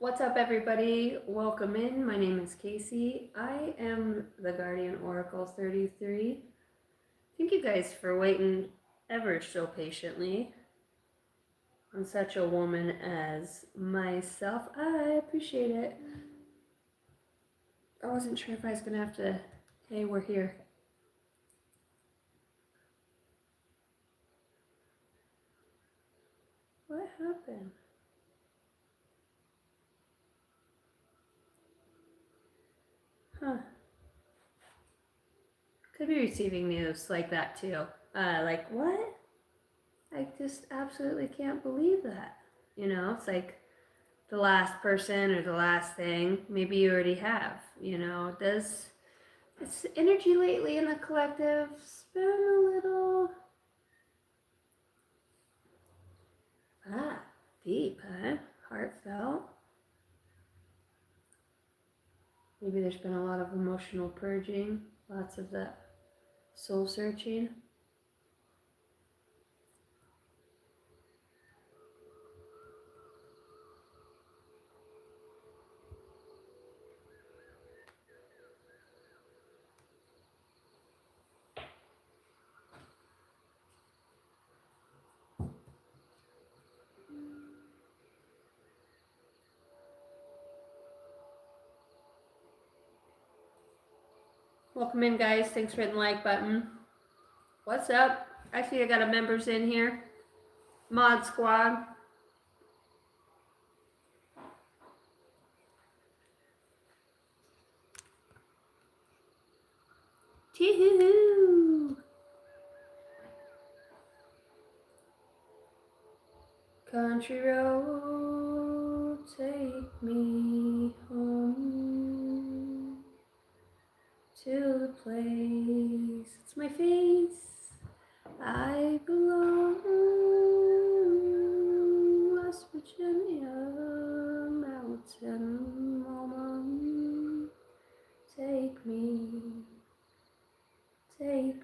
What's up, everybody? Welcome in. My name is Casey. I am the Guardian Oracle 33. Thank you guys for waiting ever so patiently on such a woman as myself. I appreciate it. I wasn't sure if I was going to have to. Hey, we're here. What happened? Huh. Could be receiving news like that too. Like, what? I just absolutely can't believe that. It's like the last person or the last thing. Maybe you already have. Does it's energy lately in the collective been a little deep, huh? Heartfelt. Maybe there's been a lot of emotional purging, lots of that soul searching. Welcome in, guys. Thanks for hitting the like button. What's up? Actually, I got a members in here. Mod Squad. Chee-hoo-hoo. Country road, take me home to the place. It's my face. I belong. West Virginia, mountain woman. Take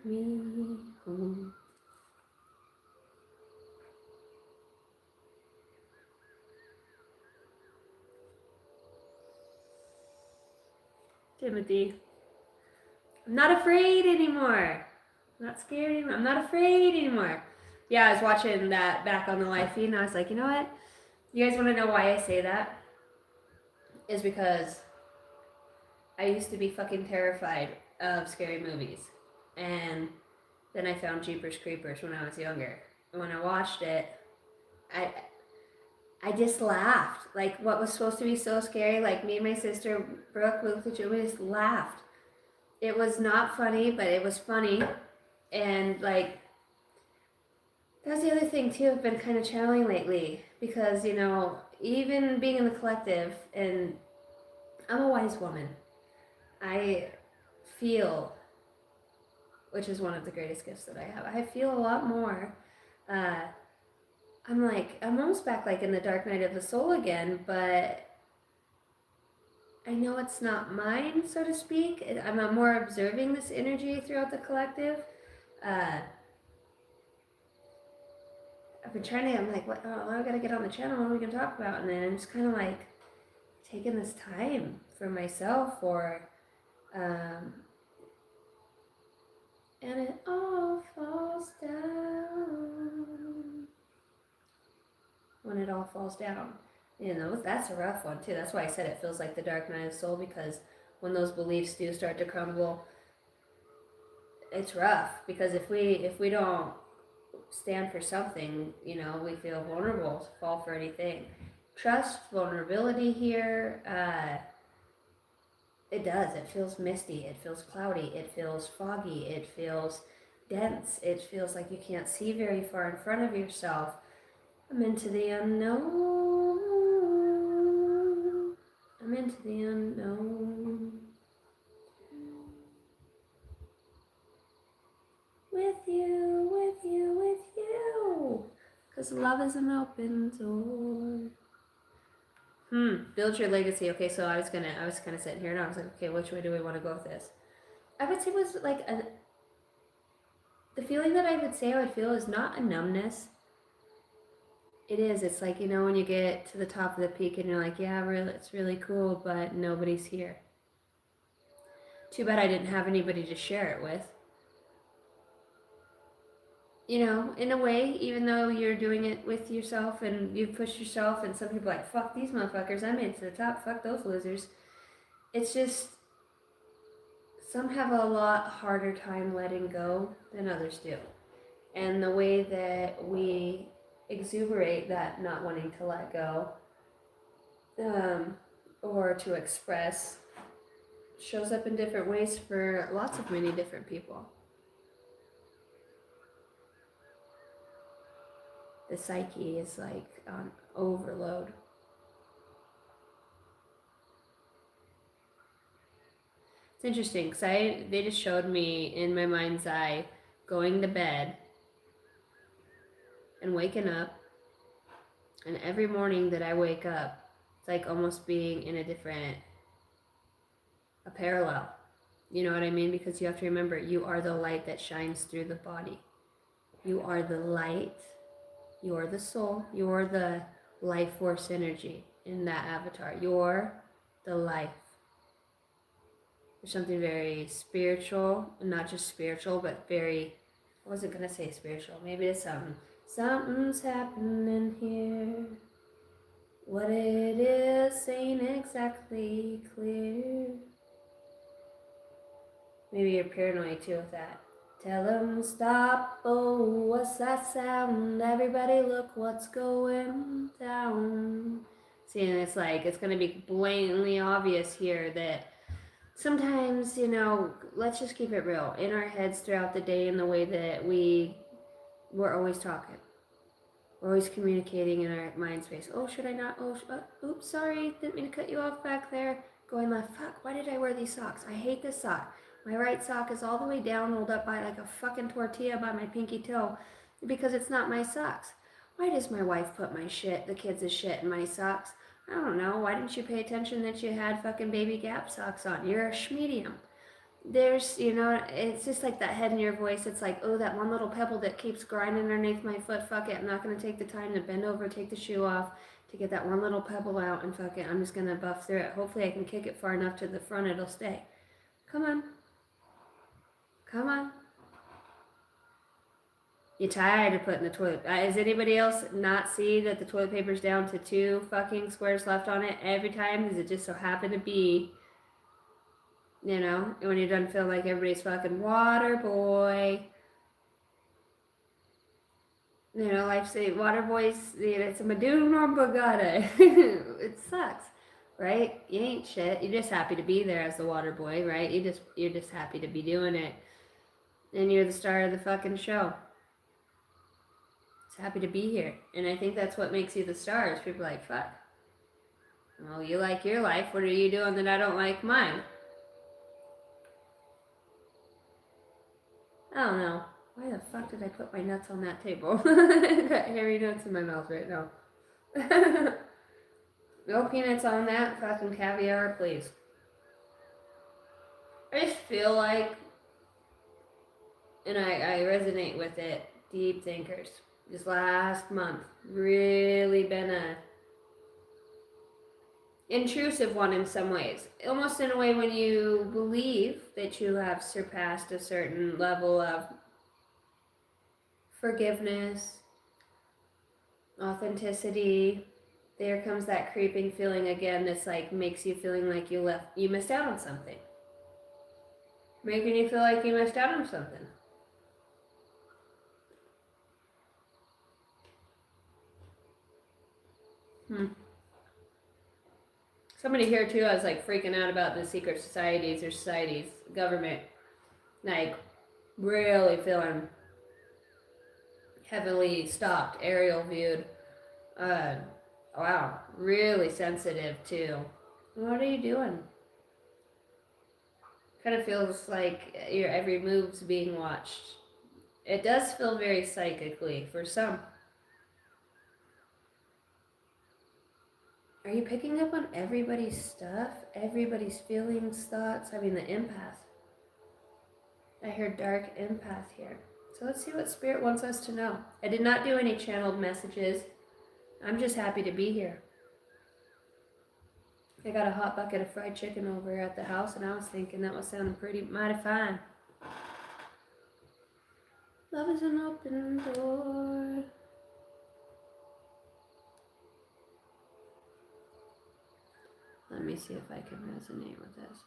me home. Timothy, I'm not afraid anymore. I'm not scared anymore. I'm not afraid anymore. Yeah, I was watching that back on the live feed and I was like, you know what? You guys want to know why I say that? Is because I used to be fucking terrified of scary movies. And then I found Jeepers Creepers when I was younger. And when I watched it, I I just laughed. Like what was supposed to be so scary, like me and my sister Brooke, we looked at you, we just laughed. It was not funny, but it was funny. And like that's the other thing too I've been kind of channeling lately. Because, even being in the collective, and I'm a wise woman. I feel, which is one of the greatest gifts that I have. I feel a lot more. Uh, I'm almost back like in the dark night of the soul again, but I know it's not mine, so to speak. I'm more observing this energy throughout the collective. Uh, I've been trying to, I'm like, what? Oh, I gotta get on the channel. What are we gonna talk about? And then I'm just kind of like taking this time for myself, or, and it all falls down when it all falls down. That's a rough one too. That's why I said it feels like the dark night of the soul, because when those beliefs do start to crumble, it's rough. Because if we don't stand for something, we feel vulnerable to fall for anything. Trust, vulnerability here, it does. It feels misty. It feels cloudy. It feels foggy. It feels dense. It feels like you can't see very far in front of yourself. I'm into the unknown. I'm into the unknown. With you, with you, with you. Because love is an open door. Build your legacy. Okay, so I was kind of sitting here and I was like, okay, which way do we want to go with this? I would say it was like the feeling that I would say I would feel is not a numbness. It is. It's like, when you get to the top of the peak and you're like, yeah, really, it's really cool, but nobody's here. Too bad I didn't have anybody to share it with. In a way, even though you're doing it with yourself and you've pushed yourself, and some people are like, fuck these motherfuckers, I made it to the top, fuck those losers. It's just, some have a lot harder time letting go than others do. And the way that we exuberate that not wanting to let go, or to express, shows up in different ways for lots of many different people. The psyche is like on overload. It's interesting because they just showed me in my mind's eye going to bed and waking up, and every morning that I wake up, it's like almost being in a parallel. You know what I mean? Because you have to remember, you are the light that shines through the body. You are the light. You are the soul. You are the life force energy in that avatar. You're the life. There's something very spiritual, not just spiritual, but very, I wasn't going to say spiritual. Maybe it's something's happening here. What it is ain't exactly clear. Maybe you're paranoid too with that. Tell them stop, oh, what's that sound? Everybody look what's going down. See, and it's like, it's going to be blatantly obvious here that sometimes, let's just keep it real. In our heads throughout the day, in the way that we're always talking. We're always communicating in our mind space. Oh, should I not? Oh, oops, sorry. Didn't mean to cut you off back there. Going left. Fuck, why did I wear these socks? I hate this sock. My right sock is all the way down, rolled up by like a fucking tortilla by my pinky toe because it's not my socks. Why does my wife put the kids' shit in my socks? I don't know. Why didn't you pay attention that you had fucking baby Gap socks on? You're a schmedium. There's, it's just like that head in your voice. It's like, oh, that one little pebble that keeps grinding underneath my foot. Fuck it. I'm not going to take the time to bend over, take the shoe off, to get that one little pebble out, and fuck it. I'm just going to buff through it. Hopefully I can kick it far enough to the front it'll stay. Come on. Come on. You're tired of putting the toilet... Does anybody else not see that the toilet paper's down to 2 fucking squares left on it every time? Does it just so happen to be... when you're done feeling like everybody's fucking water boy. Life say water boys, it's a Maduna or Bogata. It sucks, right? You ain't shit. You're just happy to be there as the water boy, right? You're just happy to be doing it. And you're the star of the fucking show. It's happy to be here. And I think that's what makes you the star, is people are like, fuck. Well, you like your life. What are you doing that I don't like mine? I don't know. Why the fuck did I put my nuts on that table? I got hairy nuts in my mouth right now. No peanuts on that fucking caviar, please. I just feel like, and I resonate with it, deep thinkers. This last month really been a intrusive one in some ways. Almost in a way when you believe that you have surpassed a certain level of forgiveness, authenticity, there comes that creeping feeling again that's like makes you feeling like you missed out on something. Making you feel like you missed out on something. Somebody here too, I was like freaking out about the secret societies or societies, government, like really feeling heavily stalked, aerial viewed. Wow, really sensitive too. What are you doing? Kind of feels like your every move's being watched. It does feel very psychically for some. Are you picking up on everybody's stuff? Everybody's feelings, thoughts? I mean, the empath. I heard dark empath here. So let's see what Spirit wants us to know. I did not do any channeled messages. I'm just happy to be here. I got a hot bucket of fried chicken over at the house, and I was thinking that was sounding mighty fine. Love is an open door. Let me see if I can resonate with this.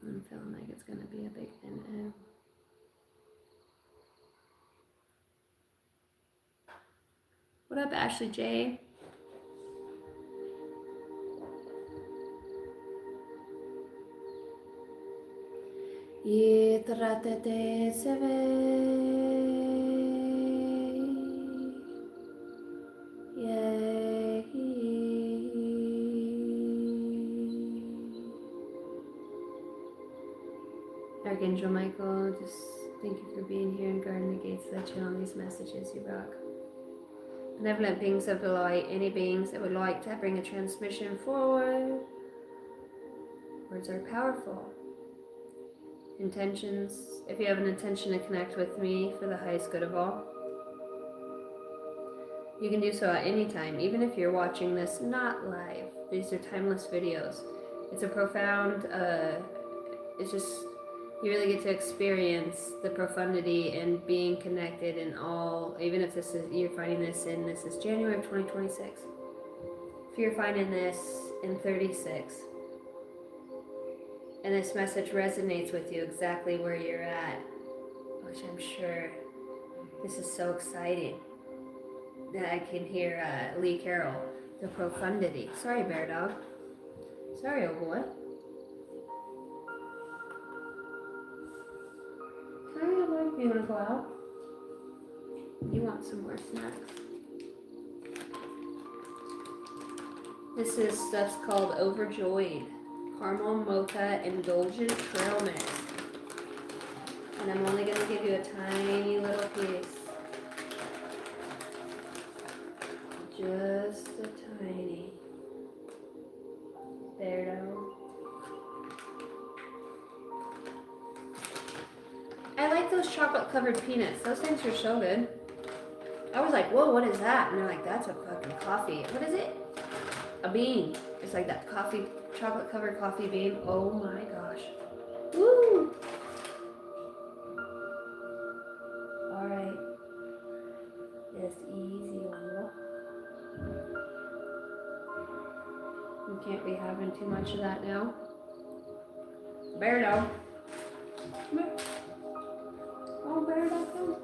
I'm feeling like it's going to be a big thing. What up, Ashley J? Yitratete seve. Archangel Michael, just thank you for being here and guarding the gates that channel these messages you rock. Benevolent beings of the light, any beings that would like to bring a transmission forward. Words are powerful. Intentions, if you have an intention to connect with me for the highest good of all, you can do so at any time, even if you're watching this not live. These are timeless videos. It's a profound, it's just, you really get to experience the profundity and being connected in all, even if this is, you're finding this in, this is January of 2026. If you're finding this in 36, and this message resonates with you exactly where you're at, which I'm sure this is so exciting that I can hear Lee Carroll, the profundity. Sorry, Bear Dog. Sorry, old boy. Sorry, old boy. You want to go out? You want some more snacks? This is stuff's called Overjoyed. Caramel Mocha Indulgent Trail Mix. And I'm only going to give you a tiny little piece. Just a tiny. There, though. I like those chocolate covered peanuts. Those things are so good. I was like, whoa, what is that? And they're like, that's a fucking coffee. What is it? A bean. It's like that coffee, chocolate covered coffee bean. Oh my gosh. Woo! Alright. Just easy one. You can't be having too much of that now. Bear dog. Come here. Oh, bear dog, come.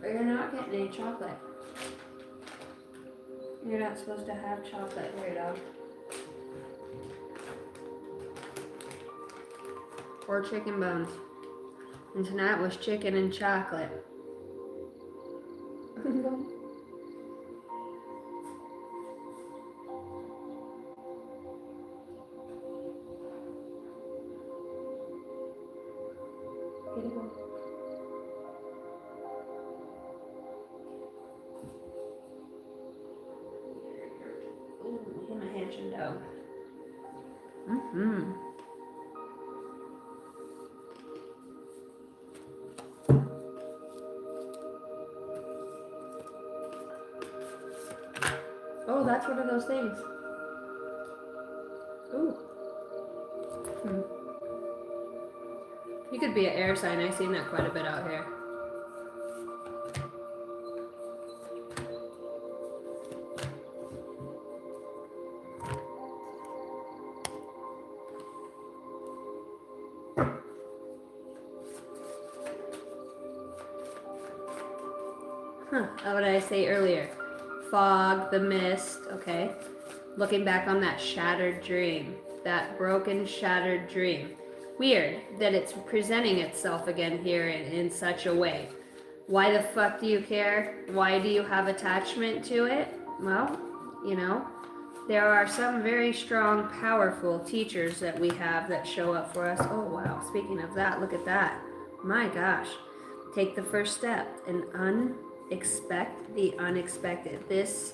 You're not getting any chocolate. You're not supposed to have chocolate, bear dog. Or chicken bones. And tonight was chicken and chocolate. Ooh, him a Hampshire dog. Mm-hmm. Oh, that's one of those things. Ooh. You could be an air sign. I've seen that quite a bit out here. What did I say earlier? Fog, the mist, okay? Looking back on that shattered dream, that broken, shattered dream. Weird that it's presenting itself again here in such a way. Why the fuck do you care? Why do you have attachment to it? Well, you know, there are some very strong, powerful teachers that we have that show up for us. Oh, wow. Speaking of that, look at that. My gosh. Take the first step and expect the unexpected. This,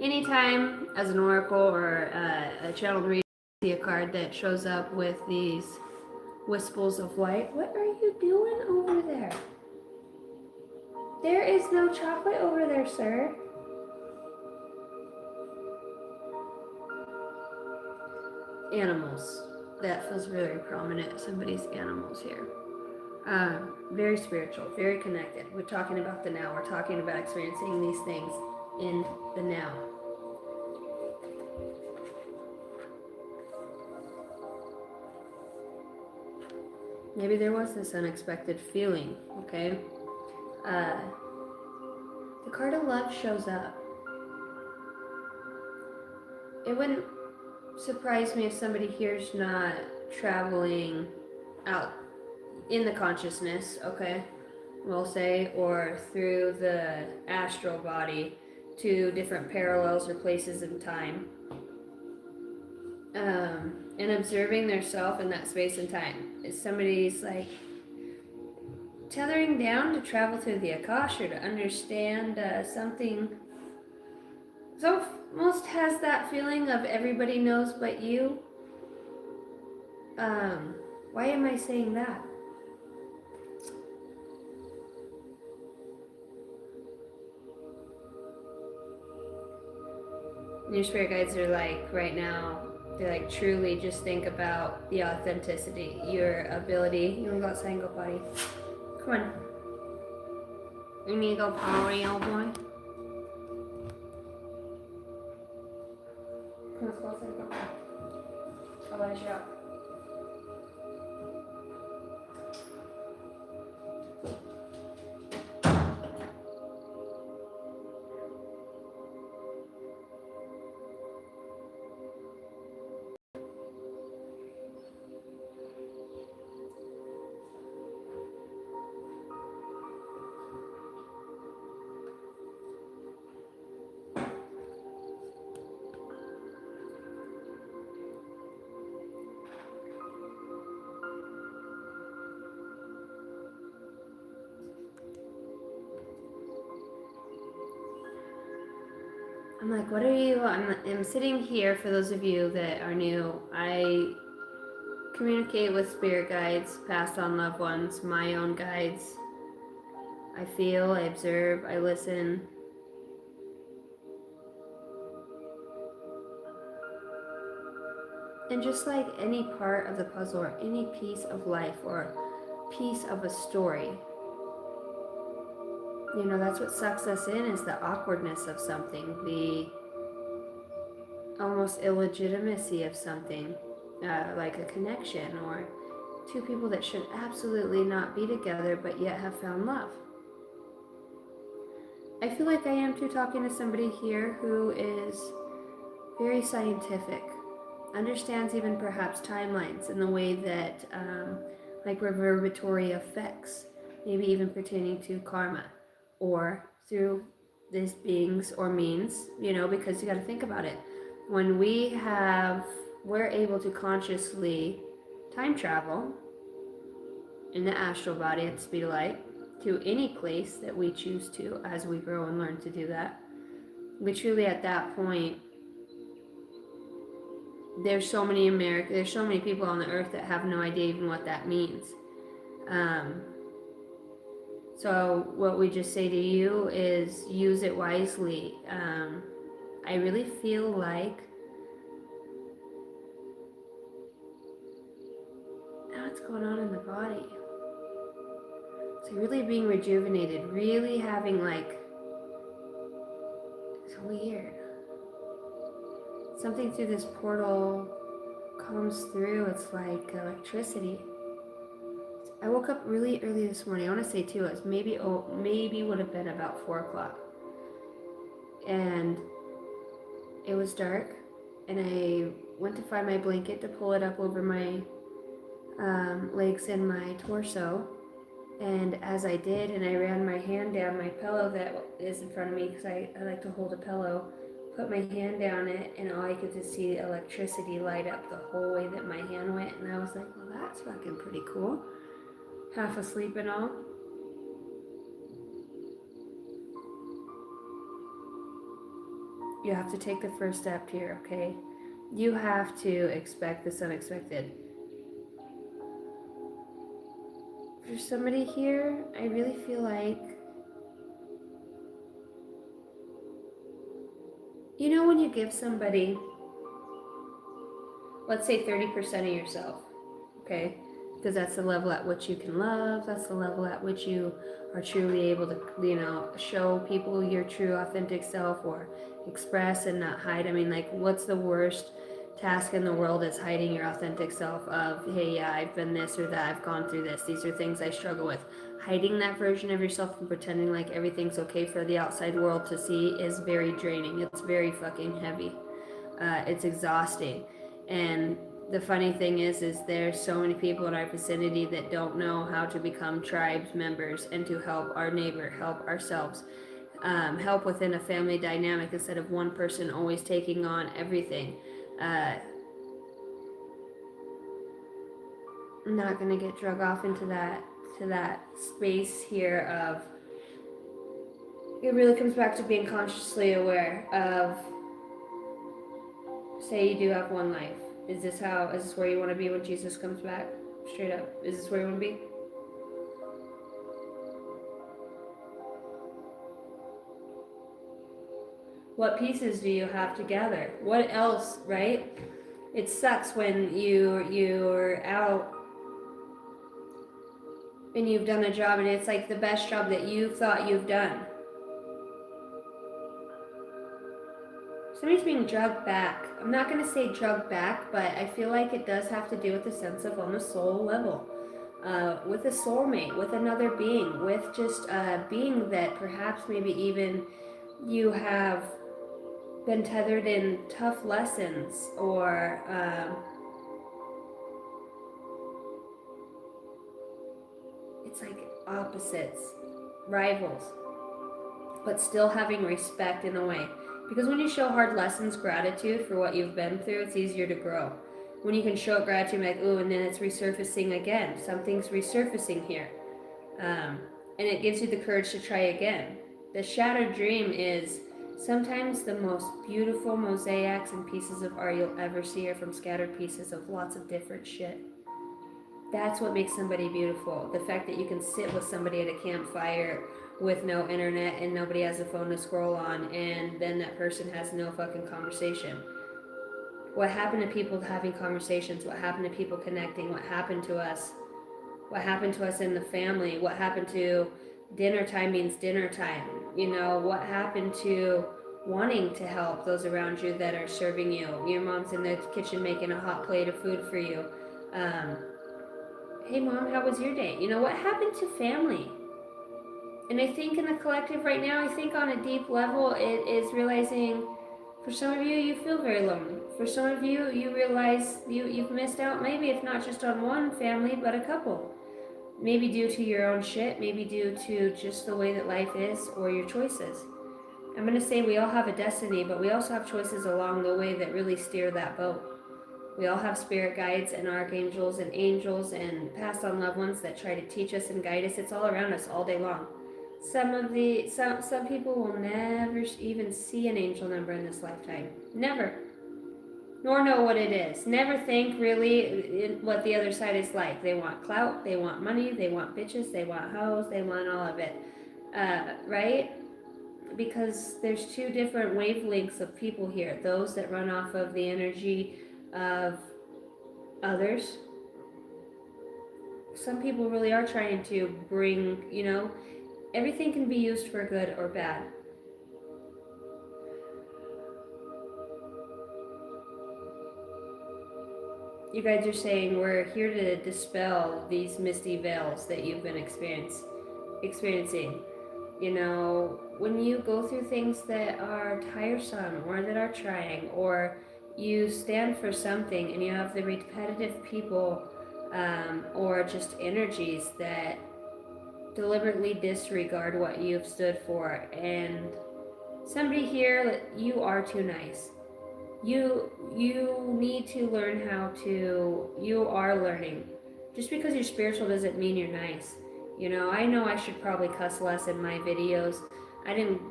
anytime as an oracle or a channeled reader, see a card that shows up with these wisples of light. What are you doing over there? There is no chocolate over there, sir. Animals. That feels very prominent. Somebody's animals here. Very spiritual, very connected. We're talking about the now. We're talking about experiencing these things in the now. Maybe there was this unexpected feeling, okay? The card of love shows up. It wouldn't surprise me if somebody here's not traveling out in the consciousness, okay, we'll say, or through the astral body to different parallels or places in time, and observing their self in that space and time. If somebody's like tethering down to travel through the Akasha to understand something, so almost has that feeling of everybody knows but you. Why am I saying that? Your spirit guides are like, right now, they're like, truly just think about the authenticity, your ability. You wanna go outside and go potty? Come on. You need to go potty, old boy? Come on, let's go outside and go potty. I'll let you out. I'm like, what are you? I'm sitting here, for those of you that are new. I communicate with spirit guides, passed on loved ones, my own guides. I feel, I observe, I listen. And just like any part of the puzzle or any piece of life or piece of a story, you know, that's what sucks us in, is the awkwardness of something, the almost illegitimacy of something, like a connection or two people that should absolutely not be together but yet have found love. I feel like I am too, talking to somebody here who is very scientific, understands even perhaps timelines in the way that like reverberatory effects, maybe even pertaining to karma, or through these beings or means, you know, because you got to think about it. When we're able to consciously time travel in the astral body at the speed of light to any place that we choose to, as we grow and learn to do that, we truly at that point, there's so many people on the earth that have no idea even what that means. So what we just say to you is use it wisely. I really feel like what's going on in the body. So really being rejuvenated, really having like, it's weird. Something through this portal comes through. It's like electricity. I woke up really early this morning. I want to say too, it was maybe would have been about 4 o'clock. And it was dark. And I went to find my blanket to pull it up over my legs and my torso. And as I did, and I ran my hand down my pillow that is in front of me, because I like to hold a pillow, put my hand down it, and all I could just see electricity light up the whole way that my hand went. And I was like, well, that's fucking pretty cool. Half asleep and all. You have to take the first step here, okay? You have to expect this unexpected. For somebody here, I really feel like You know, when you give somebody, let's say 30% of yourself, okay? Because that's the level at which you can love, that's the level at which you are truly able to, show people your true authentic self or express and not hide. I mean, like, what's the worst task in the world is hiding your authentic self of, hey, yeah, I've been this or that, I've gone through this, these are things I struggle with. Hiding that version of yourself and pretending like everything's okay for the outside world to see is very draining. It's very fucking heavy. It's exhausting. And the funny thing is there's so many people in our vicinity that don't know how to become tribes members and to help our neighbor, help ourselves, help within a family dynamic instead of one person always taking on everything. I'm not gonna get drug off into that space here of. It really comes back to being consciously aware of. Say you do have one life. Is this where you want to be when Jesus comes back? Straight up. Is this where you want to be? What pieces do you have together? What else, right? It sucks when you're out and you've done a job and it's like the best job that you thought you've done. Somebody's being drugged back. I'm not going to say drugged back, but I feel like it does have to do with the sense of on a soul level. With a soulmate, with another being, with just a being that perhaps maybe even you have been tethered in tough lessons or it's like opposites, rivals, but still having respect in a way. Because when you show hard lessons, gratitude for what you've been through, it's easier to grow. When you can show gratitude, like, ooh, and then it's resurfacing again. Something's resurfacing here. And it gives you the courage to try again. The shattered dream is sometimes the most beautiful mosaics and pieces of art you'll ever see are from scattered pieces of lots of different shit. That's what makes somebody beautiful. The fact that you can sit with somebody at a campfire with no internet and nobody has a phone to scroll on, and then that person has no fucking conversation. What happened to people having conversations? What happened to people connecting? What happened to us? What happened to us in the family? What happened to dinner time means dinner time? What happened to wanting to help those around you that are serving you? Your mom's in the kitchen making a hot plate of food for you. Hey mom, how was your day? What happened to family? And I think in the collective right now, I think on a deep level, it is realizing for some of you, you feel very lonely. For some of you, you realize you've missed out, maybe if not just on one family, but a couple. Maybe due to your own shit, maybe due to just the way that life is or your choices. I'm going to say we all have a destiny, but we also have choices along the way that really steer that boat. We all have spirit guides and archangels and angels and passed on loved ones that try to teach us and guide us. It's all around us all day long. Some people will never even see an angel number in this lifetime. Never. Nor know what it is. Never think really what the other side is like. They want clout, they want money, they want bitches, they want hoes, they want all of it. Right? Because there's two different wavelengths of people here. Those that run off of the energy of others. Some people really are trying to bring, everything can be used for good or bad. You guys are saying we're here to dispel these misty veils that you've been experiencing. When you go through things that are tiresome or that are trying, or you stand for something and you have the repetitive people or just energies that deliberately disregard what you've stood for, and somebody here, you are too nice. You need to learn how to, you are learning. Just because you're spiritual doesn't mean you're nice. I know I should probably cuss less in my videos. I didn't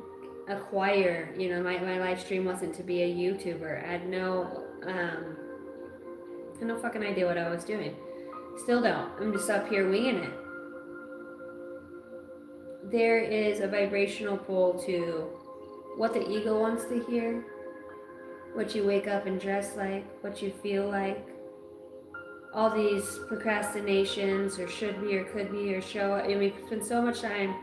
acquire, my live stream wasn't to be a YouTuber. I had no fucking idea what I was doing. Still don't. I'm just up here winging it. There is a vibrational pull to what the ego wants to hear what you wake up and dress like, what you feel like. All these procrastinations or should be or could be or show up. I mean, we spend so much time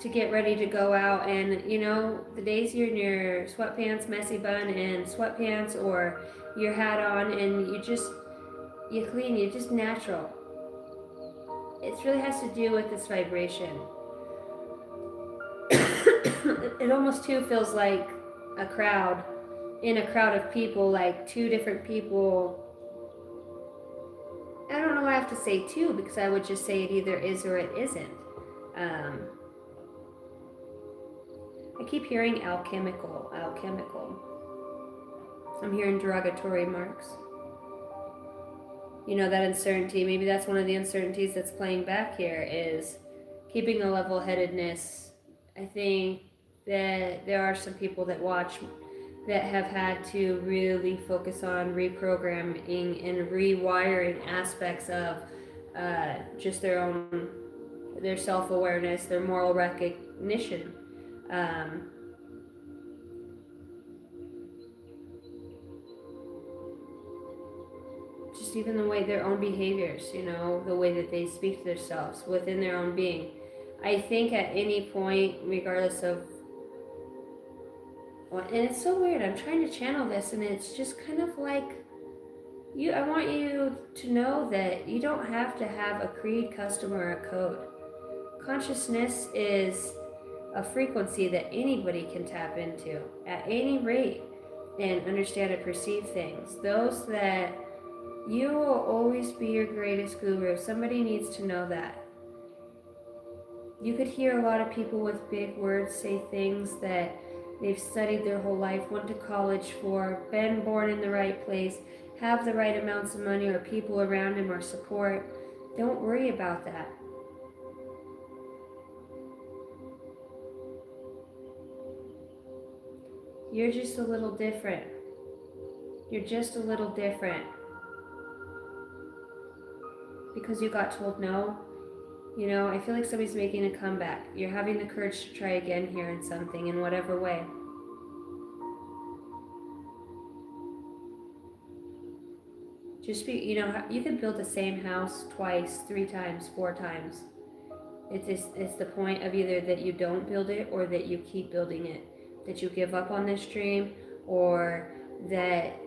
to get ready to go out, and the days you're in your sweatpants, messy bun and sweatpants, or your hat on, and you clean, you're just natural. It really has to do with this vibration. It almost too feels like a crowd, in a crowd of people, like two different people. I don't know why I have to say two, because I would just say it either is or it isn't. I keep hearing alchemical. I'm hearing derogatory marks. That uncertainty, maybe that's one of the uncertainties that's playing back here, is keeping a level-headedness. I think that there are some people that watch that have had to really focus on reprogramming and rewiring aspects of just their self-awareness, their moral recognition. Just even the way their own behaviors, the way that they speak to themselves within their own being. I think at any point, regardless of, and it's so weird, I'm trying to channel this, and it's just kind of like, I want you to know that you don't have to have a creed, custom, or a code. Consciousness is a frequency that anybody can tap into at any rate and understand and perceive things. Those that you will always be your greatest guru. Somebody needs to know that. You could hear a lot of people with big words say things that they've studied their whole life, went to college for, been born in the right place, have the right amounts of money or people around him or support. Don't worry about that. You're just a little different. You're just a little different. Because you got told no. I feel like somebody's making a comeback. You're having the courage to try again here in something, in whatever way. Just be, you can build the same house twice, 3 times, 4 times. It's the point of either that you don't build it or that you keep building it. That you give up on this dream, or that,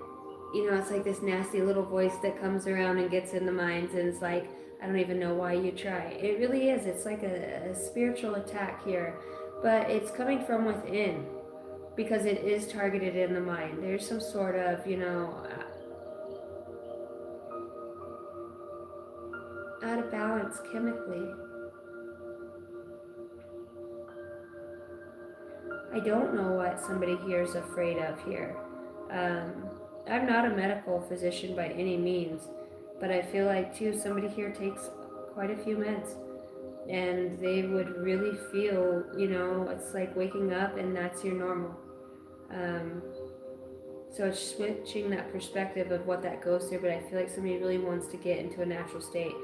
it's like this nasty little voice that comes around and gets in the minds, and it's like, I don't even know why you try. It really is. It's like a spiritual attack here, but it's coming from within, because it is targeted in the mind. There's some sort of, out of balance chemically. I don't know what somebody here is afraid of here. I'm not a medical physician by any means, but I feel like too, somebody here takes quite a few meds, and they would really feel, it's like waking up and that's your normal. So it's switching that perspective of what that goes through, but I feel like somebody really wants to get into a natural state.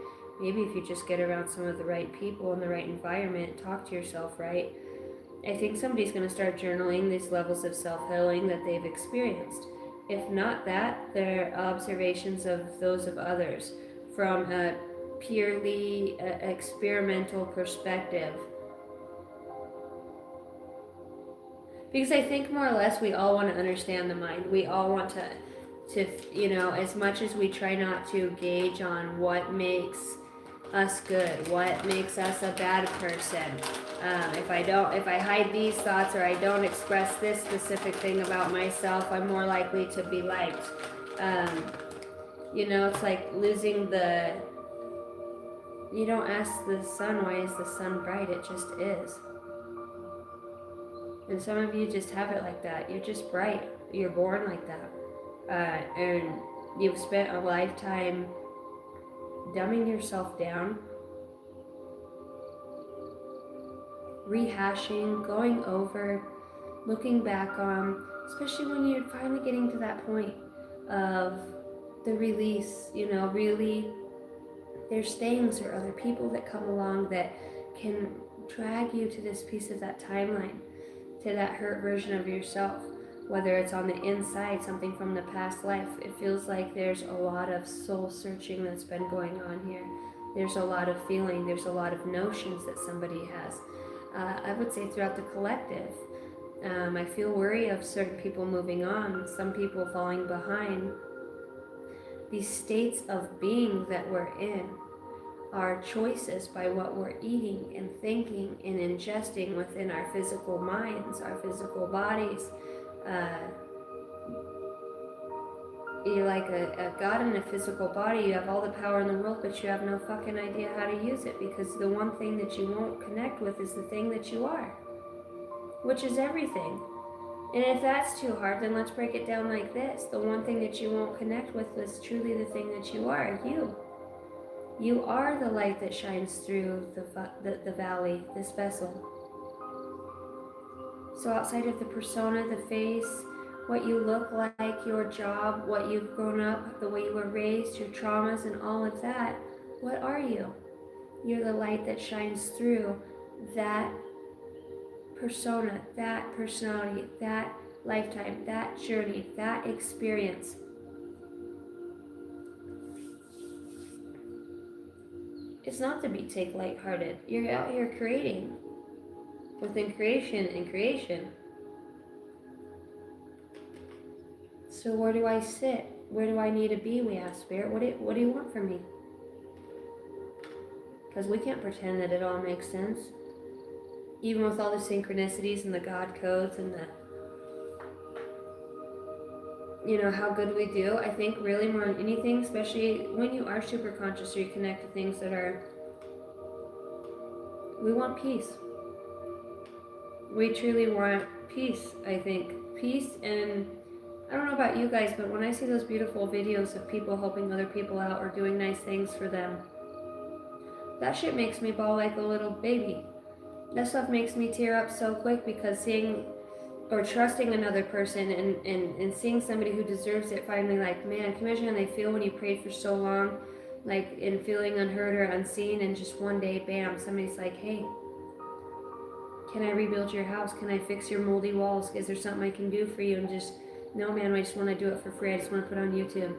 Maybe if you just get around some of the right people in the right environment, talk to yourself right. I think somebody's going to start journaling these levels of self-healing that they've experienced. If not that, their observations of those of others from a purely experimental perspective. Because I think more or less we all want to understand the mind. We all want to as much as we try not to gauge on what makes us good, what makes us a bad person. If I hide these thoughts, or I don't express this specific thing about myself, I'm more likely to be liked. It's like losing you don't ask the sun, why is the sun bright? It just is. And some of you just have it like that. You're just bright. You're born like that. And you've spent a lifetime dumbing yourself down, rehashing, going over, looking back on, especially when you're finally getting to that point of the release, really, there's things or other people that come along that can drag you to this piece of that timeline, to that hurt version of yourself. whether it's on the inside, something from the past life. It feels like there's a lot of soul searching that's been going on here. There's a lot of feeling, there's a lot of notions that somebody has. I would say throughout the collective. I feel worry of certain people moving on, some people falling behind. These states of being that we're in are choices by what we're eating and thinking and ingesting within our physical minds, our physical bodies. You're like a god in a physical body. You have all the power in the world, but you have no fucking idea how to use it, because the one thing that you won't connect with is the thing that you are, which is everything. And if that's too hard, then let's break it down like this. The one thing that you won't connect with is truly the thing that you are, you. You are the light that shines through the valley, this vessel. So outside of the persona, the face, what you look like, your job, what you've grown up, the way you were raised, your traumas and all of that, what are you? You're the light that shines through that persona, that personality, that lifetime, that journey, that experience. It's not to be take lighthearted. You're out here creating within creation and creation. So where do I sit? Where do I need to be? We ask Spirit. What do you want from me? Because we can't pretend that it all makes sense. Even with all the synchronicities and the God codes and the, how good we do. I think really more than anything, especially when you are super conscious or you connect to things that are, we want peace. We truly want peace, I think. Peace, and I don't know about you guys, but when I see those beautiful videos of people helping other people out or doing nice things for them, that shit makes me bawl like a little baby. That stuff makes me tear up so quick, because seeing or trusting another person and seeing somebody who deserves it finally, like, man, can you imagine how they feel when you prayed for so long, like, and feeling unheard or unseen, and just one day, bam, somebody's like, hey, can I rebuild your house? Can I fix your moldy walls? Is there something I can do for you? And just, no, man, I just want to do it for free. I just want to put it on YouTube.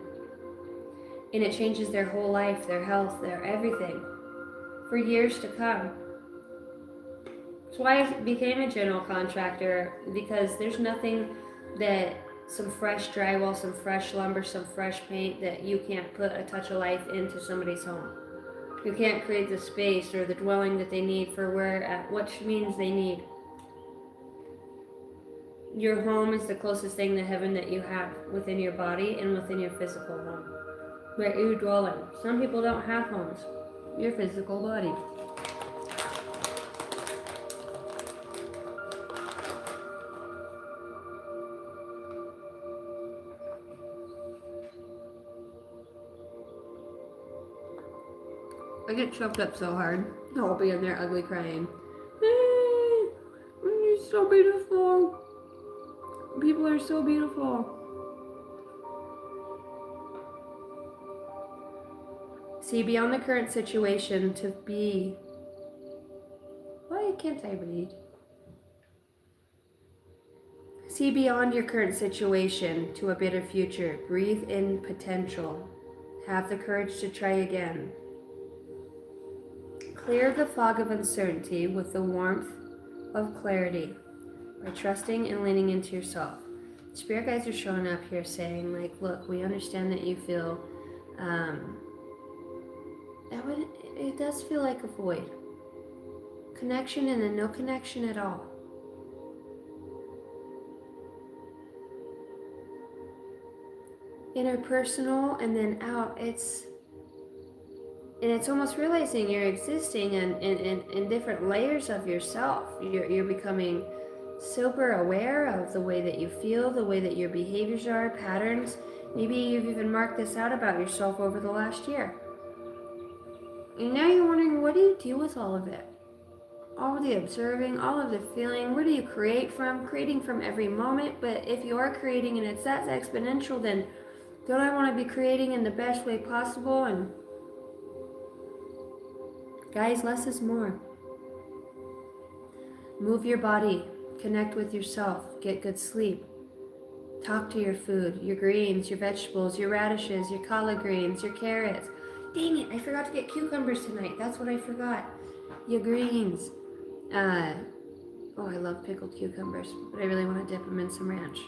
And it changes their whole life, their health, their everything for years to come. That's why I became a general contractor, because there's nothing that some fresh drywall, some fresh lumber, some fresh paint that you can't put a touch of life into somebody's home. You can't create the space or the dwelling that they need for what means they need. Your home is the closest thing to heaven that you have within your body and within your physical home, where you dwell in. Some people don't have homes. Your physical body. I get choked up so hard. I'll be in there ugly crying. Hey, you're so beautiful. People are so beautiful. See, beyond the current situation to be... Why can't I read? See beyond your current situation to a better future. Breathe in potential. Have the courage to try again. Clear the fog of uncertainty with the warmth of clarity by trusting and leaning into yourself. Spirit guides are showing up here saying, like, look, we understand that you feel, it does feel like a void. Connection and then no connection at all. Interpersonal and then out, it's almost realizing you're existing in different layers of yourself. You're becoming super aware of the way that you feel, the way that your behaviors are, patterns. Maybe you've even marked this out about yourself over the last year. And now you're wondering, what do you do with all of it? All of the observing, all of the feeling, where do you create from? Creating from every moment, but if you are creating and it's that exponential, then don't I want to be creating in the best way possible? And guys, less is more. Move your body, connect with yourself, get good sleep. Talk to your food, your greens, your vegetables, your radishes, your collard greens, your carrots. Dang it, I forgot to get cucumbers tonight. That's what I forgot. Your greens. Oh, I love pickled cucumbers, but I really want to dip them in some ranch.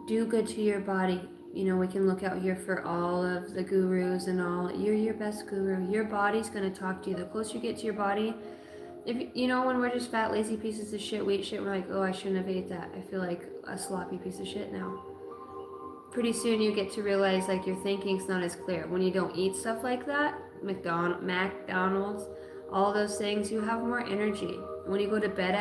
Do good to your body. You know, we can look out here for all of the gurus and all. You're your best guru. Your body's going to talk to you. The closer you get to your body, if you know, when we're just fat, lazy pieces of shit, we eat shit, we're like, oh, I shouldn't have ate that. I feel like a sloppy piece of shit now. Pretty soon you get to realize like your thinking's not as clear. When you don't eat stuff like that, McDonald's, all those things, you have more energy. When you go to bed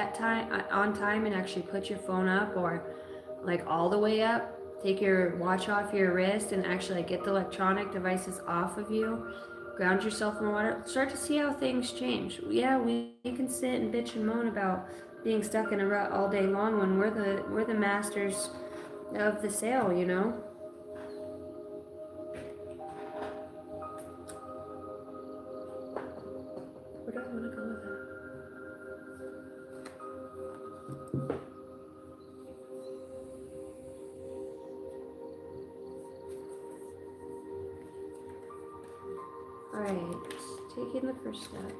on time and actually put your phone up or like all the way up, take your watch off your wrist and actually like, get the electronic devices off of you, ground yourself in water, start to see how things change. Yeah, we can sit and bitch and moan about being stuck in a rut all day long when we're the masters of the sale, you know. Where do I want to go with that? Alright, taking the first step.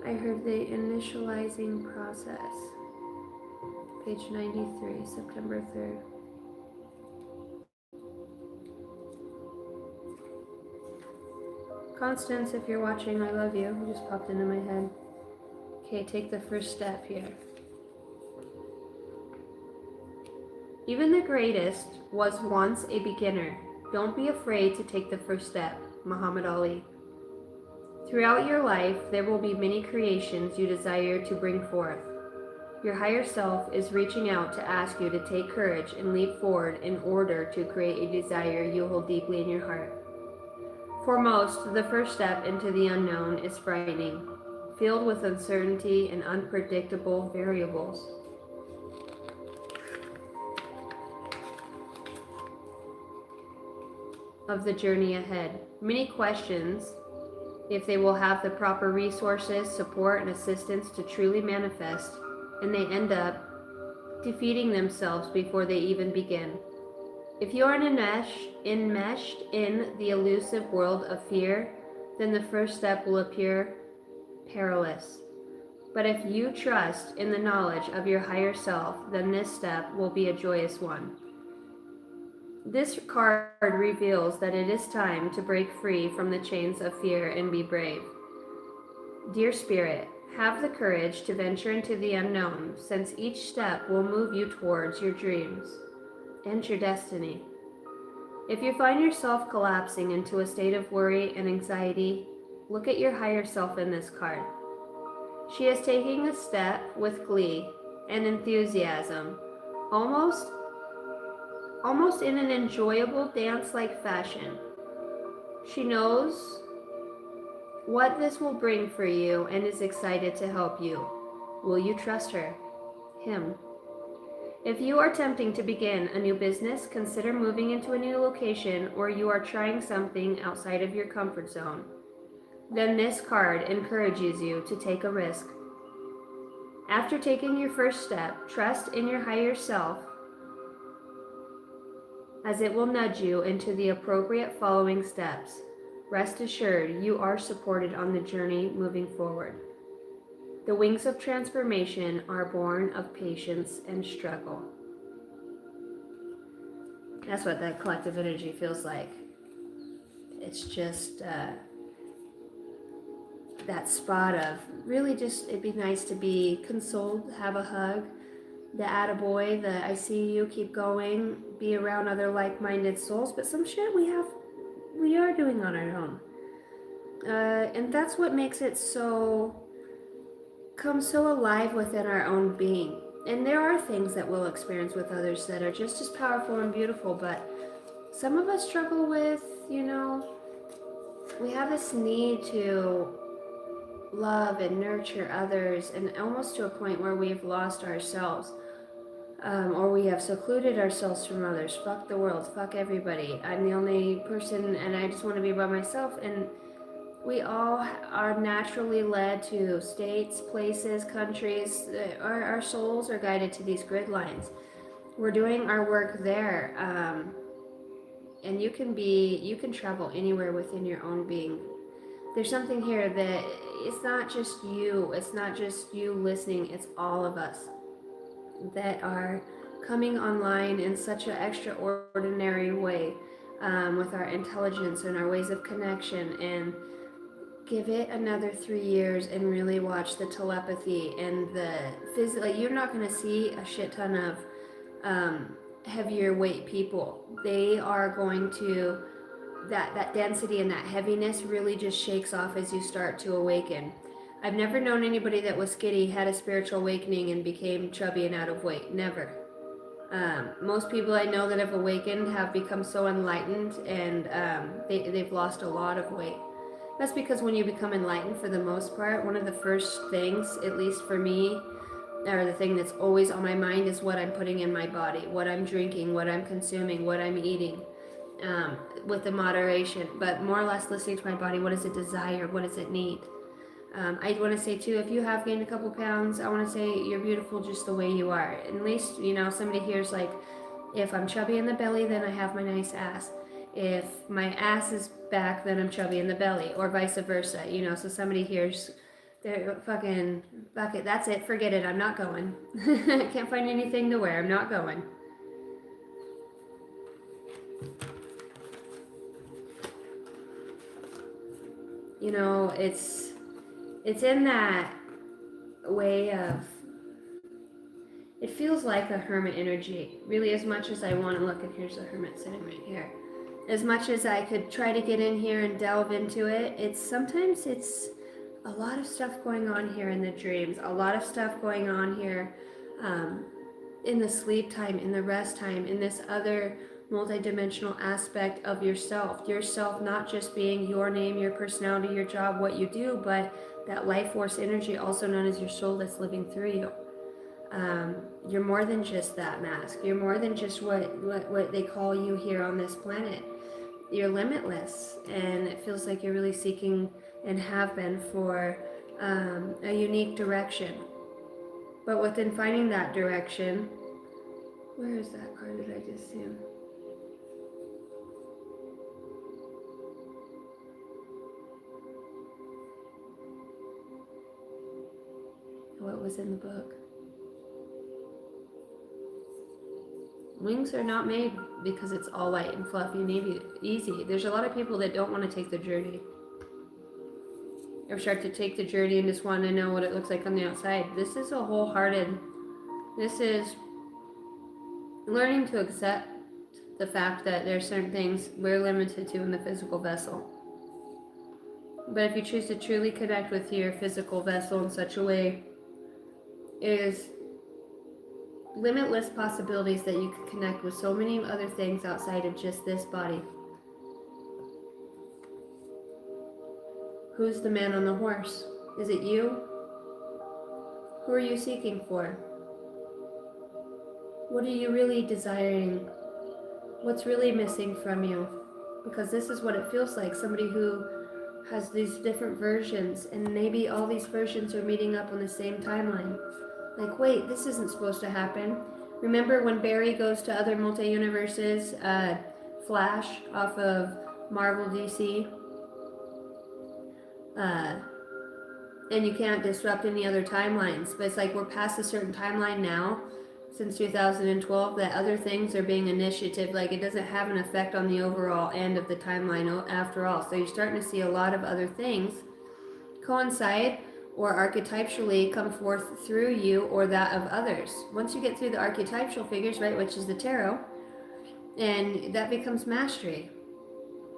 I heard the initializing process. Page 93, September 3rd. Constance, if you're watching, I love you. It just popped into my head. Okay, take the first step here. Even the greatest was once a beginner. Don't be afraid to take the first step. Muhammad Ali. Throughout your life, there will be many creations you desire to bring forth. Your higher self is reaching out to ask you to take courage and leap forward in order to create a desire you hold deeply in your heart. For most, the first step into the unknown is frightening, filled with uncertainty and unpredictable variables. Of the journey ahead. Many questions if they will have the proper resources, support, and assistance to truly manifest, and they end up defeating themselves before they even begin. If you are enmeshed in the elusive world of fear, then the first step will appear perilous. But if you trust in the knowledge of your higher self, then this step will be a joyous one. This card reveals that it is time to break free from the chains of fear and be brave. Dear Spirit, have the courage to venture into the unknown, since each step will move you towards your dreams and your destiny. If you find yourself collapsing into a state of worry and anxiety, look at your higher self in this card. She is taking a step with glee and enthusiasm, almost in an enjoyable dance-like fashion. She knows what this will bring for you and is excited to help you. Will you trust her? Him. If you are attempting to begin a new business, consider moving into a new location, or you are trying something outside of your comfort zone, then this card encourages you to take a risk. After taking your first step, trust in your higher self, as it will nudge you into the appropriate following steps. Rest assured, you are supported on the journey moving forward. The wings of transformation are born of patience and struggle. That's what that collective energy feels like. It's just that spot of really just, it'd be nice to be consoled, have a hug, the attaboy, the I see you, keep going, be around other like-minded souls, but some shit we are doing on our own. And that's what makes it come so alive within our own being. And there are things that we'll experience with others that are just as powerful and beautiful, but some of us struggle with, we have this need to love and nurture others, and almost to a point where we've lost ourselves, or we have secluded ourselves from others. Fuck the world, fuck everybody. I'm the only person, and I just want to be by myself. And We all are naturally led to states, places, countries. Our souls are guided to these grid lines. We're doing our work there. And you can travel anywhere within your own being. There's something here that it's not just you listening, it's all of us that are coming online in such an extraordinary way, with our intelligence and our ways of connection. And give it another 3 years and really watch the telepathy and the physical. You're not going to see a shit ton of heavier weight people. They are going to, that density and that heaviness really just shakes off as you start to awaken. I've never known anybody that was skinny, had a spiritual awakening, and became chubby and out of weight. Never. Most people I know that have awakened have become so enlightened, and they've lost a lot of weight. That's because when you become enlightened, for the most part, one of the first things, at least for me, or the thing that's always on my mind, is what I'm putting in my body, what I'm drinking, what I'm consuming, what I'm eating, with the moderation, but more or less listening to my body. What does it desire? What does it need? I want to say too, if you have gained a couple pounds, I want to say you're beautiful just the way you are. At least, somebody here's like, if I'm chubby in the belly, then I have my nice ass. If my ass is back, then I'm chubby in the belly, or vice versa. So somebody here's, they're fucking, fuck it, that's it, forget it, I'm not going. I can't find anything to wear, I'm not going. It's in that way of, it feels like a hermit energy. Really, as much as I want to look, and here's a hermit sitting right here. As much as I could try to get in here and delve into it, sometimes it's a lot of stuff going on here in the dreams, a lot of stuff going on here in the sleep time, in the rest time, in this other multidimensional aspect of yourself. Yourself not just being your name, your personality, your job, what you do, but that life force energy, also known as your soul, that's living through you. You're more than just that mask. You're more than just what they call you here on this planet. You're limitless, and it feels like you're really seeking, and have been for, a unique direction. But within finding that direction, where is that card that I just see? What was in the book? Wings are not made because it's all light and fluffy and easy. There's a lot of people that don't want to take the journey, or start to take the journey and just want to know what it looks like on the outside. This is a wholehearted, this is learning to accept the fact that there are certain things we're limited to in the physical vessel. But if you choose to truly connect with your physical vessel in such a way, is limitless possibilities that you can connect with so many other things outside of just this body. Who's the man on the horse? Is it you? Who are you seeking for? What are you really desiring? What's really missing from you? Because this is what it feels like, somebody who has these different versions, and maybe all these versions are meeting up on the same timeline. Like, wait, this isn't supposed to happen. Remember when Barry goes to other multi-universes, Flash off of Marvel DC? And you can't disrupt any other timelines. But it's like we're past a certain timeline now, since 2012, that other things are being initiative. Like, it doesn't have an effect on the overall end of the timeline after all. So you're starting to see a lot of other things coincide or archetypally come forth through you or that of others. Once you get through the archetypal figures, right, which is the tarot, and that becomes mastery.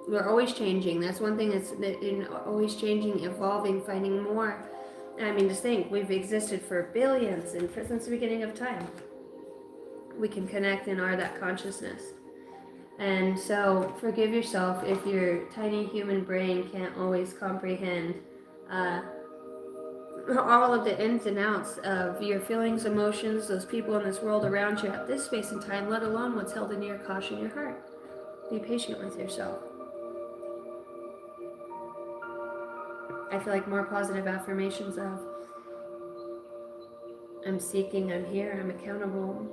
We're always changing. That's one thing that's always changing, evolving, finding more. I mean, just think, we've existed for billions and since the beginning of time. We can connect and are that consciousness. And so forgive yourself if your tiny human brain can't always comprehend all of the ins and outs of your feelings, emotions, those people in this world around you at this space and time, let alone what's held in your caution, your heart. Be patient with yourself. I feel like more positive affirmations of I'm seeking, I'm here, I'm accountable.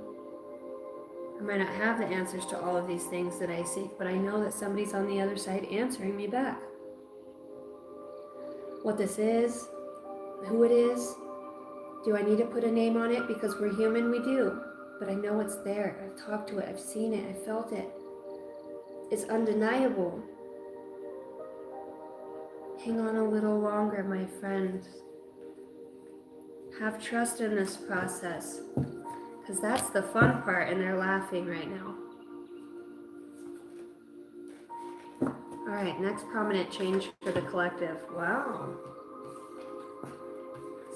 I might not have the answers to all of these things that I seek, but I know that somebody's on the other side answering me back. What this is, who it is, do I need to put a name on it? Because we're human, we do. But I know it's there. I've talked to it, I've seen it, I've felt it. It's undeniable. Hang on a little longer, my friend. Have trust in this process. Because that's the fun part, and they're laughing right now. Alright, next prominent change for the collective. Wow.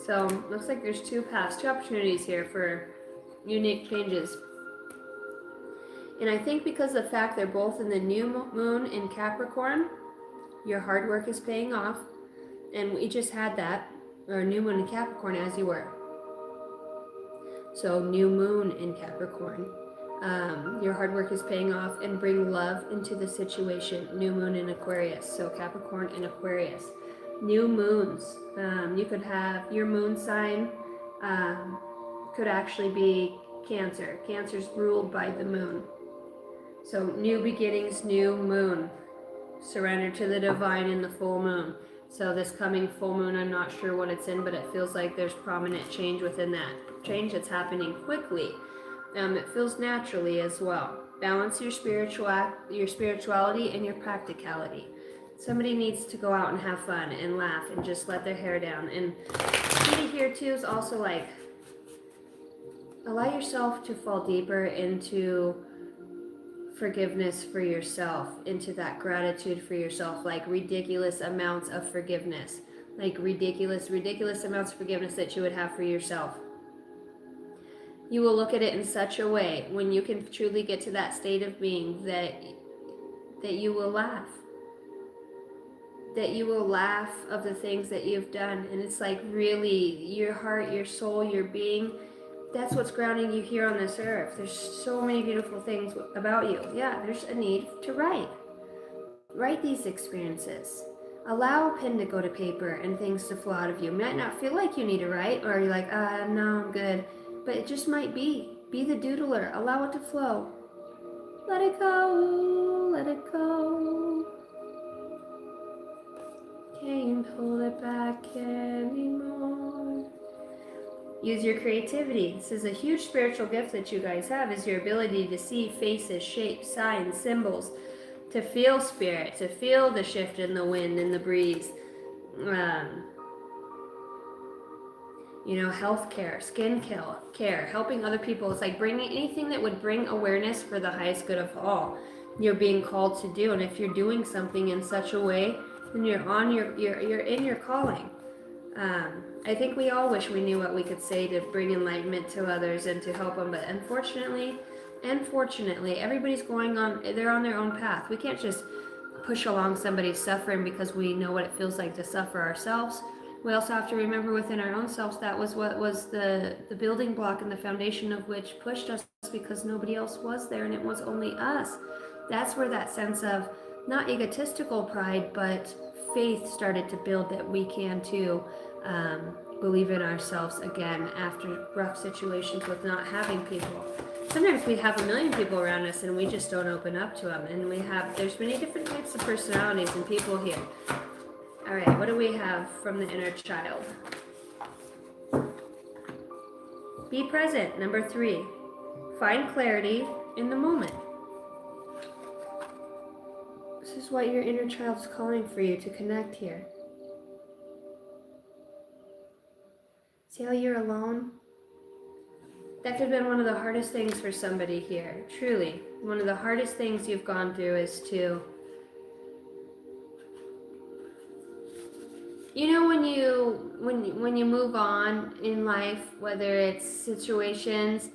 So, looks like there's two paths, two opportunities here for unique changes. And I think because of the fact they're both in the new moon in Capricorn, your hard work is paying off. And we just had that, or new moon in Capricorn as you were. So new moon in Capricorn. Your hard work is paying off and bring love into the situation. New moon in Aquarius. So Capricorn and Aquarius. New moons. You could have your moon sign could actually be Cancer. Cancer's ruled by the moon. So new beginnings, new moon. Surrender to the divine in the full moon. So this coming full moon, I'm not sure what it's in, but it feels like there's prominent change within that. Change that's happening quickly. It feels naturally as well. Balance your spirituality and your practicality. Somebody needs to go out and have fun and laugh and just let their hair down. And somebody here too is also like, allow yourself to fall deeper into forgiveness for yourself, into that gratitude for yourself, like ridiculous amounts of forgiveness, like ridiculous amounts of forgiveness that you would have for yourself. You will look at it in such a way when you can truly get to that state of being that you will laugh. That you will laugh of the things that you've done. And it's like really your heart, your soul, your being, that's what's grounding you here on this earth. There's so many beautiful things about you. Yeah, there's a need to write. Write these experiences. Allow a pen to go to paper and things to flow out of you. You might not feel like you need to write, or you're like, no, I'm good. But it just might be. Be the doodler. Allow it to flow. Let it go. Let it go. Can't hold it back anymore. Use your creativity. This is a huge spiritual gift that you guys have, is your ability to see faces, shapes, signs, symbols, to feel spirit, to feel the shift in the wind and the breeze. Healthcare, skin care, helping other people. It's like bringing anything that would bring awareness for the highest good of all. You're being called to do, and if you're doing something in such a way, then you're in your calling. I think we all wish we knew what we could say to bring enlightenment to others and to help them, but unfortunately, everybody's they're on their own path. We can't just push along somebody's suffering because we know what it feels like to suffer ourselves. We also have to remember within our own selves that was what was the building block and the foundation of which pushed us, because nobody else was there and it was only us. That's where that sense of not egotistical pride, but faith started to build, that we can too believe in ourselves again after rough situations with not having people. Sometimes we have a million people around us and we just don't open up to them. And there's many different types of personalities and people here. All right, what do we have from the inner child? Be present, number 3. Find clarity in the moment. This is what your inner child is calling for you to connect here. See how you're alone? That could have been one of the hardest things for somebody here. Truly, one of the hardest things you've gone through is to, when you move on in life, whether it's situations,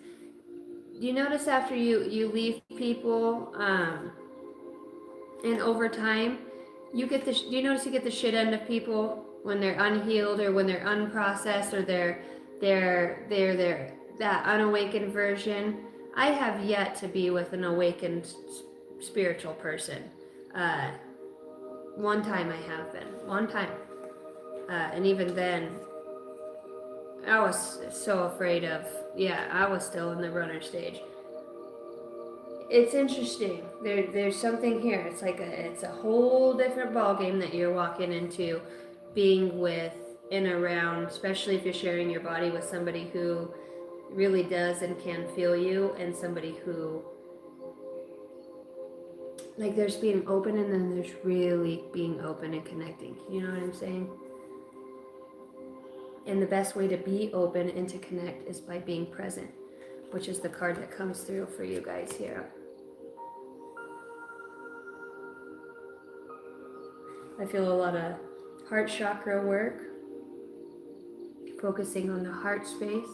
you notice after you leave people, and over time, you notice you get the shit end of people when they're unhealed or when they're unprocessed, or they're that unawakened version. I have yet to be with an awakened spiritual person. One time I have been. One time. And even then, I was so afraid of, I was still in the runner stage. It's interesting. There's something here. It's like it's a whole different ballgame that you're walking into, being with and around, especially if you're sharing your body with somebody who really does and can feel you, and somebody who, like, there's being open and then there's really being open and connecting. You know what I'm saying? And the best way to be open and to connect is by being present, which is the card that comes through for you guys here. I feel a lot of heart chakra work, focusing on the heart space.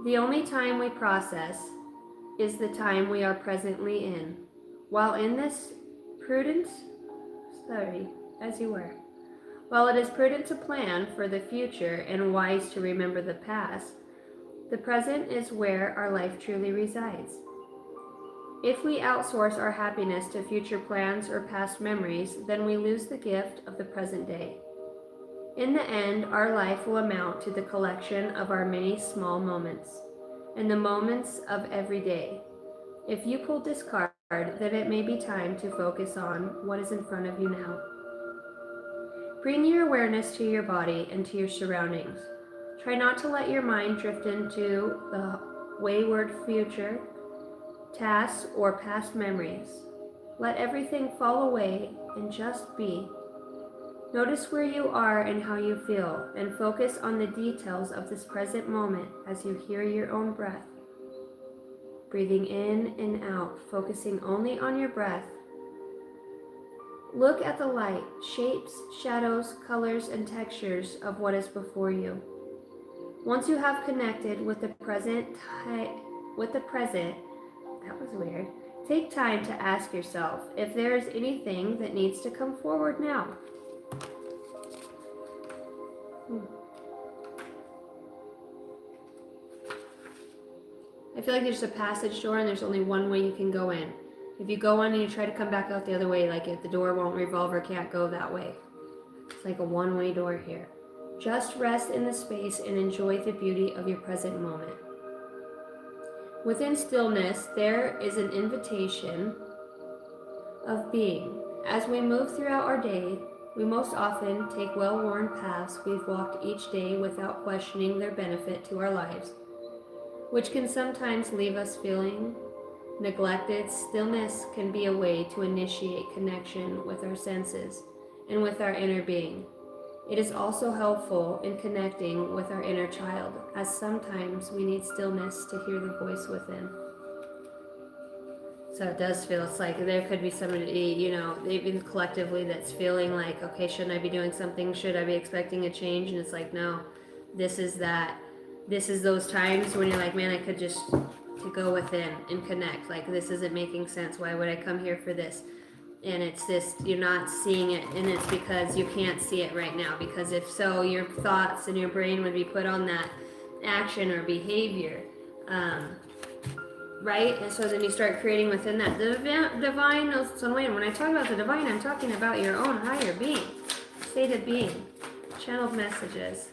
The only time we process is the time we are presently in. While in this prudence, as you were. While it is prudent to plan for the future and wise to remember the past, the present is where our life truly resides. If we outsource our happiness to future plans or past memories, then we lose the gift of the present day. In the end, our life will amount to the collection of our many small moments, and the moments of every day. If you pull this card, then it may be time to focus on what is in front of you now. Bring your awareness to your body and to your surroundings. Try not to let your mind drift into the wayward future, tasks, or past memories. Let everything fall away and just be. Notice where you are and how you feel, and focus on the details of this present moment as you hear your own breath. Breathing in and out, focusing only on your breath. Look at the light, shapes, shadows, colors, and textures of what is before you. Once you have connected with the present, that was weird. Take time to ask yourself if there is anything that needs to come forward now. I feel like there's a passage door and there's only one way you can go in. If you go in and you try to come back out the other way, like if the door won't revolve or can't go that way. It's like a one-way door here. Just rest in the space and enjoy the beauty of your present moment. Within stillness, there is an invitation of being. As we move throughout our day, we most often take well-worn paths we've walked each day without questioning their benefit to our lives, which can sometimes leave us feeling neglected. Stillness can be a way to initiate connection with our senses and with our inner being. It is also helpful in connecting with our inner child, as sometimes we need stillness to hear the voice within. So it does feel, it's like there could be somebody, even collectively that's feeling like, okay, shouldn't I be doing something? Should I be expecting a change? And it's like, no, this is those times when you're like, man, I could just to go within and connect. Like, this isn't making sense. Why would I come here for this? And it's this, you're not seeing it, and it's because you can't see it right now, because if so, your thoughts and your brain would be put on that action or behavior, right? And so then you start creating within that. The divine, so when I talk about the divine, I'm talking about your own higher being, state of being, channeled messages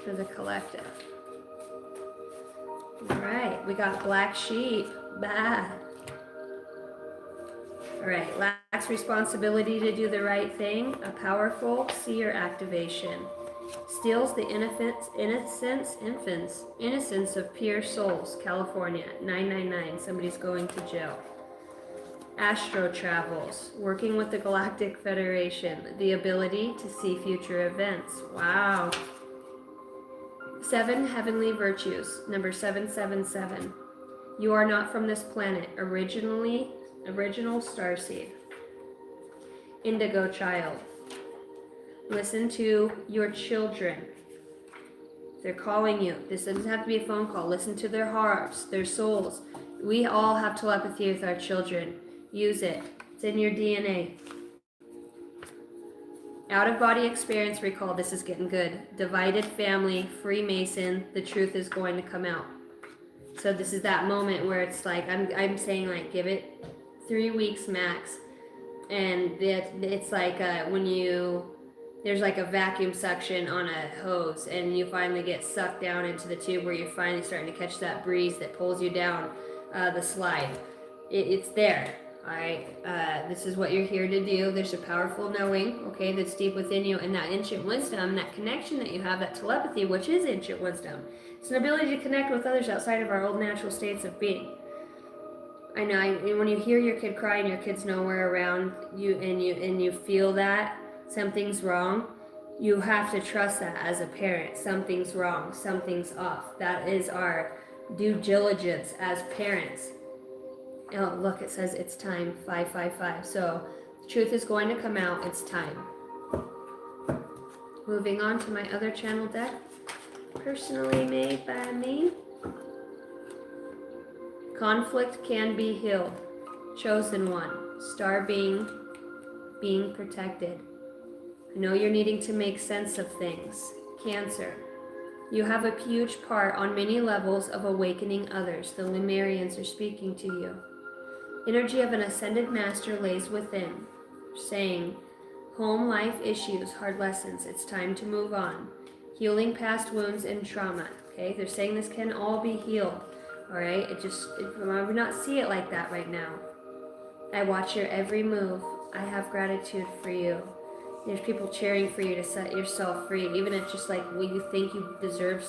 for the collective. All right, we got black sheep. Bah. All right, lacks responsibility to do the right thing, a powerful seer activation. Steals the innocence of pure souls, California, 999, somebody's going to jail. Astro travels, working with the Galactic Federation, the ability to see future events. Wow. 7 heavenly virtues, number 777. You are not from this planet, original starseed. Indigo child. Listen to your children. They're calling you. This doesn't have to be a phone call. Listen to their hearts, their souls. We all have telepathy with our children. Use it. It's in your DNA. Out-of-body experience recall. This is getting good. Divided family, Freemason. The truth is going to come out. So this is that moment where it's like, I'm saying, like, give it 3 weeks max. And it's like when there's like a vacuum suction on a hose, and you finally get sucked down into the tube where you're finally starting to catch that breeze that pulls you down the slide. It's there. All right, this is what you're here to do. There's a powerful knowing, okay, that's deep within you, and that ancient wisdom, that connection that you have, that telepathy, which is ancient wisdom. It's an ability to connect with others outside of our old natural states of being. I know. When you hear your kid cry and your kid's nowhere around you, and you feel that something's wrong, you have to trust that as a parent. Something's wrong. Something's off. That is our due diligence as parents. Oh, look, it says it's time, 555. So the truth is going to come out. It's time. Moving on to my other channel deck, personally made by me. Conflict can be healed. Chosen one. Star being protected. I know you're needing to make sense of things. Cancer. You have a huge part on many levels of awakening others. The Lemurians are speaking to you. Energy of an ascended master lays within, saying, home life issues, hard lessons. It's time to move on. Healing past wounds and trauma. Okay, they're saying this can all be healed. All right, I would not see it like that right now. I watch your every move. I have gratitude for you. There's people cheering for you to set yourself free, even if just like what you think you deserve.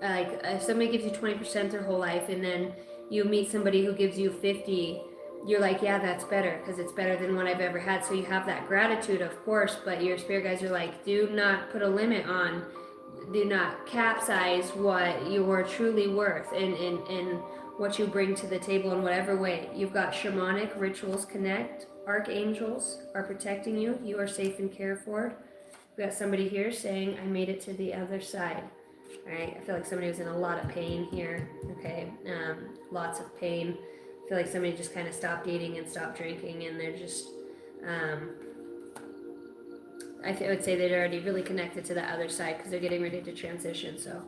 Like if somebody gives you 20% their whole life, and then you meet somebody who gives you 50, you're like, yeah, that's better because it's better than what I've ever had. So you have that gratitude, of course, but your spirit guides are like, do not put a limit on, do not capsize what you're truly worth and what you bring to the table in whatever way. You've got shamanic rituals connect. Archangels are protecting you. You are safe and cared for. We've got somebody here saying, I made it to the other side. All right, I feel like somebody was in a lot of pain here. Okay, lots of pain. I feel like somebody just kind of stopped eating and stopped drinking, and they're just, I would say they're already really connected to the other side because they're getting ready to transition. So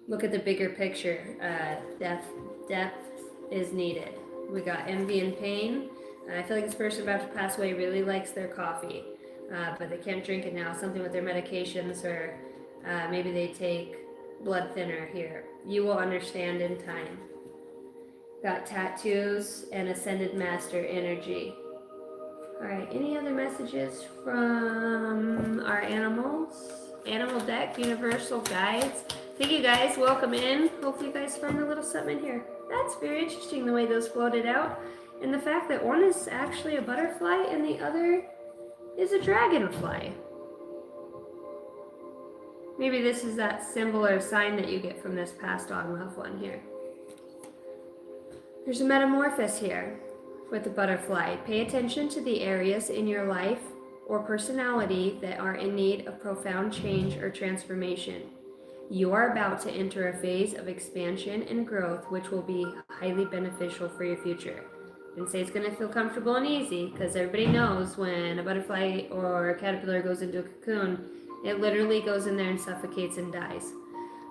look at the bigger picture. Depth is needed. We got envy and pain. I feel like this person about to pass away really likes their coffee, but they can't drink it now. Something with their medications, or maybe they take blood thinner here. You will understand in time. Got tattoos and ascended master energy. All right, any other messages from our animals? Animal deck, universal guides. Thank you guys, welcome in. Hopefully you guys find a little something in here. That's very interesting the way those floated out. And the fact that one is actually a butterfly and the other is a dragonfly. Maybe this is that symbol or sign that you get from this passed on loved one here. There's a metamorphosis here with the butterfly. Pay attention to the areas in your life or personality that are in need of profound change or transformation. You are about to enter a phase of expansion and growth which will be highly beneficial for your future. I didn't say it's going to feel comfortable and easy, because everybody knows when a butterfly or a caterpillar goes into a cocoon, it literally goes in there and suffocates and dies.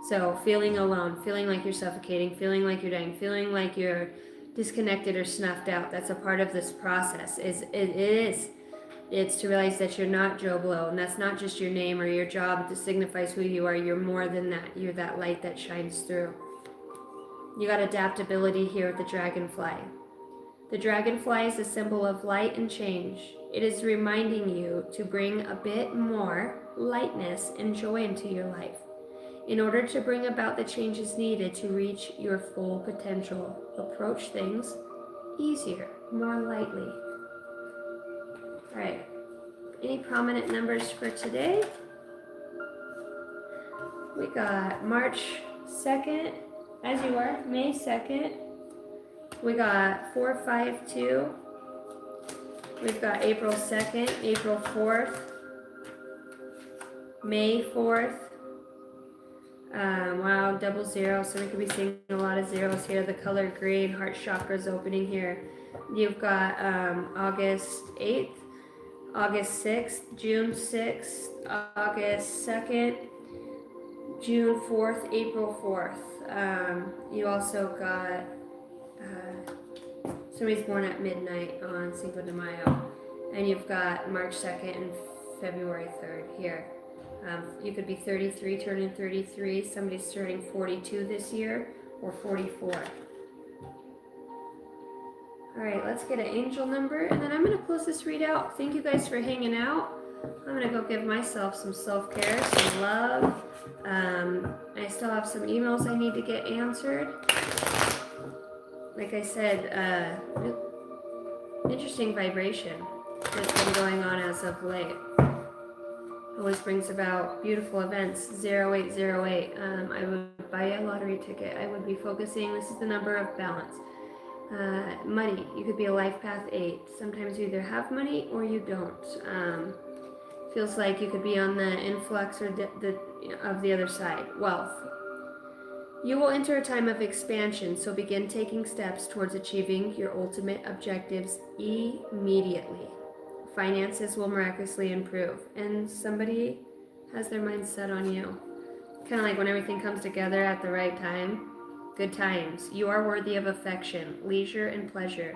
So feeling alone, feeling like you're suffocating, feeling like you're dying, feeling like you're disconnected or snuffed out, that's a part of this process. It's to realize that you're not Joe Blow, and that's not just your name or your job that signifies who you are. You're more than that. You're that light that shines through. You got adaptability here with the dragonfly. The dragonfly is a symbol of light and change. It is reminding you to bring a bit more lightness and joy into your life in order to bring about the changes needed to reach your full potential. Approach things easier, more lightly. All right, any prominent numbers for today? We got March 2nd, as you are, May 2nd. We got 452. We've got April 2nd, April 4th, May 4th. Wow, double zero, so we could be seeing a lot of zeros here. The color green, heart chakra's opening here. You've got August 8th, August 6th, June 6th, August 2nd, June 4th, April 4th. You also got somebody's born at midnight on Cinco de Mayo, and you've got March 2nd and February 3rd here. You could be 33, turning 33. Somebody's turning 42 this year, or 44. All right, let's get an angel number, and then I'm going to close this readout. Thank you guys for hanging out. I'm going to go give myself some self-care, some love. I still have some emails I need to get answered. Like I said, interesting vibration that's been going on as of late. Always brings about beautiful events. 0808. I would buy a lottery ticket. I would be focusing. This is the number of balance. Money. You could be a life path 8. Sometimes you either have money or you don't. Feels like you could be on the influx or of the other side. Wealth. You will enter a time of expansion, so begin taking steps towards achieving your ultimate objectives immediately. Finances will miraculously improve, and somebody has their mind set on you. Kind of like when everything comes together at the right time. Good times. You are worthy of affection, leisure, and pleasure.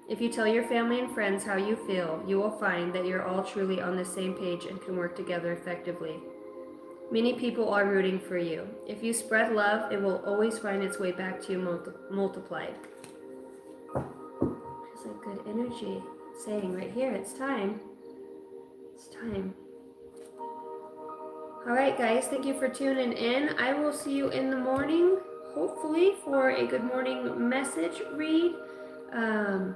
If you tell your family and friends how you feel, you will find that you're all truly on the same page and can work together effectively. Many people are rooting for you. If you spread love, it will always find its way back to you multiplied. There's a good energy saying right here, it's time. It's time. All right, guys, thank you for tuning in. I will see you in the morning, hopefully, for a good morning message read. I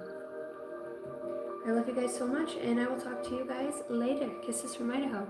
love you guys so much, and I will talk to you guys later. Kisses from Idaho.